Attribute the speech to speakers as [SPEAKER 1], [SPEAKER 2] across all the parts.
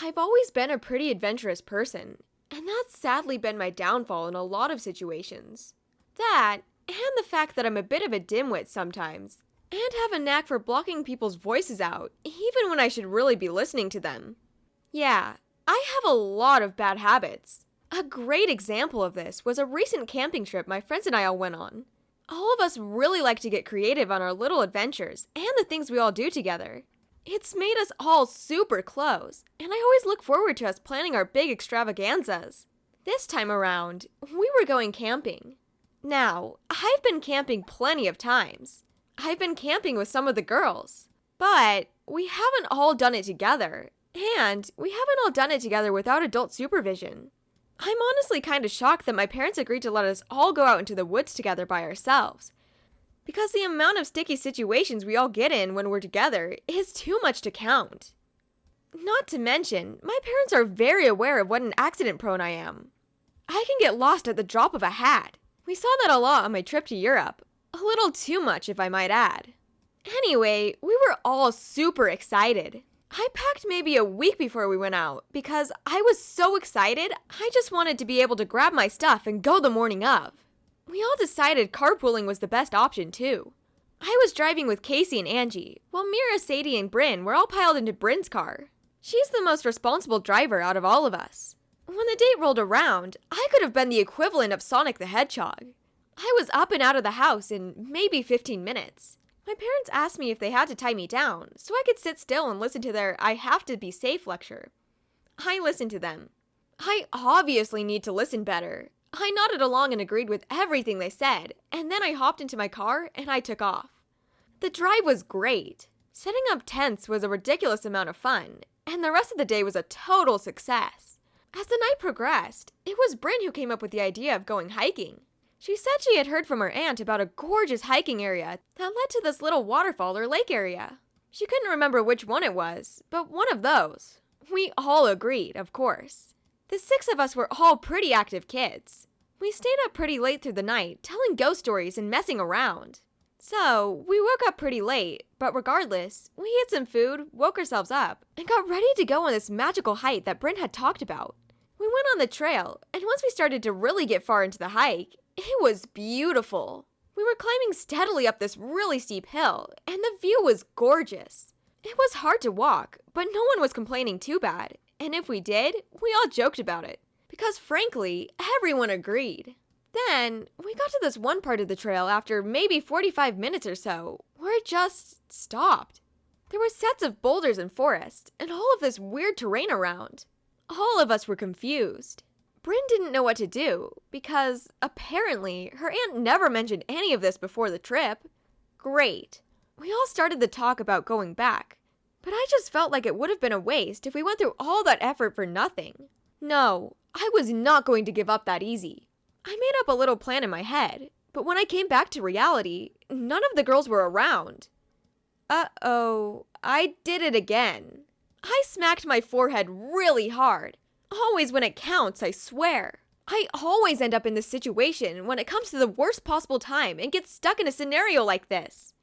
[SPEAKER 1] I've always been a pretty adventurous person, and that's sadly been my downfall in a lot of situations. That, and the fact that I'm a bit of a dimwit sometimes, and have a knack for blocking people's voices out, even when I should really be listening to them. Yeah, I have a lot of bad habits. A great example of this was a recent camping trip my friends and I all went on. All of us really like to get creative on our little adventures and the things we all do together. It's made us all super close, and I always look forward to us planning our big extravaganzas. This time around, we were going camping. Now, I've been camping plenty of times. I've been camping with some of the girls, but we haven't all done it together, and we haven't all done it together without adult supervision. I'm honestly kind of shocked that my parents agreed to let us all go out into the woods together by ourselves, because the amount of sticky situations we all get in when we're together is too much to count. Not to mention, my parents are very aware of what an accident-prone I am. I can get lost at the drop of a hat. We saw that a lot on my trip to Europe. A little too much, if I might add. Anyway, we were all super excited. I packed maybe a week before we went out because I was so excited, I just wanted to be able to grab my stuff and go the morning of. We all decided carpooling was the best option too. I was driving with Casey and Angie, while Mira, Sadie, and Bryn were all piled into Bryn's car. She's the most responsible driver out of all of us. When the date rolled around, I could have been the equivalent of Sonic the Hedgehog. I was up and out of the house in maybe 15 minutes. My parents asked me if they had to tie me down, so I could sit still and listen to their I have to be safe lecture. I listened to them. I obviously need to listen better. I nodded along and agreed with everything they said, and then I hopped into my car and I took off. The drive was great. Setting up tents was a ridiculous amount of fun, and the rest of the day was a total success. As the night progressed, it was Bryn who came up with the idea of going hiking. She said she had heard from her aunt about a gorgeous hiking area that led to this little waterfall or lake area. She couldn't remember which one it was, but one of those. We all agreed, of course. The 6 of us were all pretty active kids. We stayed up pretty late through the night, telling ghost stories and messing around. So, we woke up pretty late, but regardless, we ate some food, woke ourselves up, and got ready to go on this magical hike that Bryn had talked about. We went on the trail, and once we started to really get far into the hike, it was beautiful. We were climbing steadily up this really steep hill, and the view was gorgeous. It was hard to walk, but no one was complaining too bad, and if we did, we all joked about it, because frankly, everyone agreed. Then, we got to this one part of the trail after maybe 45 minutes or so, where it just stopped. There were sets of boulders and forest, and all of this weird terrain around. All of us were confused. Bryn didn't know what to do, because, apparently, her aunt never mentioned any of this before the trip. Great. We all started the talk about going back, but I just felt like it would have been a waste if we went through all that effort for nothing. No, I was not going to give up that easy. I made up a little plan in my head, but when I came back to reality, none of the girls were around. Uh-oh, I did it again. I smacked my forehead really hard. Always when it counts, I swear. I always end up in this situation when it comes to the worst possible time and get stuck in a scenario like this.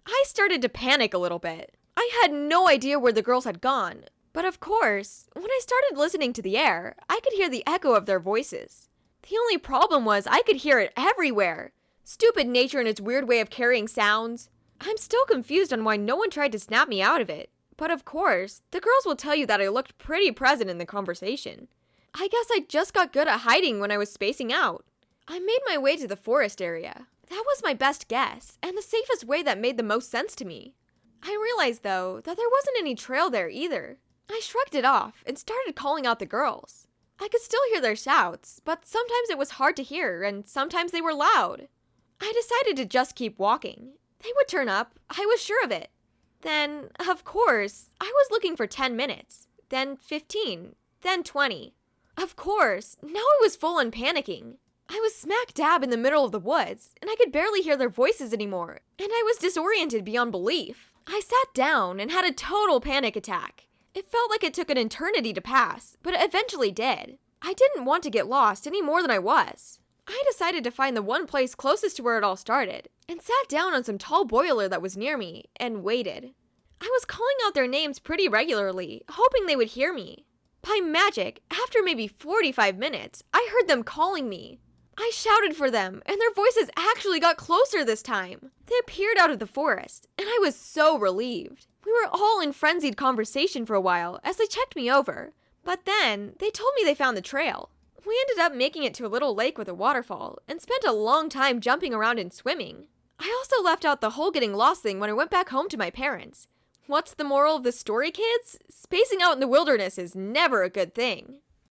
[SPEAKER 1] I started to panic a little bit. I had no idea where the girls had gone, but of course, when I started listening to the air, I could hear the echo of their voices. The only problem was I could hear it everywhere. Stupid nature and its weird way of carrying sounds. I'm still confused on why no one tried to snap me out of it. But of course, the girls will tell you that I looked pretty present in the conversation. I guess I just got good at hiding when I was spacing out. I made my way to the forest area. That was my best guess, and the safest way that made the most sense to me. I realized, though, that there wasn't any trail there either. I shrugged it off and started calling out the girls. I could still hear their shouts, but sometimes it was hard to hear, and sometimes they were loud. I decided to just keep walking. They would turn up, I was sure of it. Then, of course, I was looking for 10 minutes, then 15, then 20. Of course, now I was full on panicking. I was smack dab in the middle of the woods, and I could barely hear their voices anymore, and I was disoriented beyond belief. I sat down and had a total panic attack. It felt like it took an eternity to pass, but it eventually did. I didn't want to get lost any more than I was. I decided to find the one place closest to where it all started, and sat down on some tall boiler that was near me, and waited. I was calling out their names pretty regularly, hoping they would hear me. By magic, after maybe 45 minutes, I heard them calling me. I shouted for them, and their voices actually got closer this time. They appeared out of the forest, and I was so relieved. We were all in frenzied conversation for a while as they checked me over, but then they told me they found the trail. We ended up making it to a little lake with a waterfall and spent a long time jumping around and swimming. I also left out the whole getting lost thing when I went back home to my parents. What's the moral of the story, kids? Spacing out in the wilderness is never a good thing.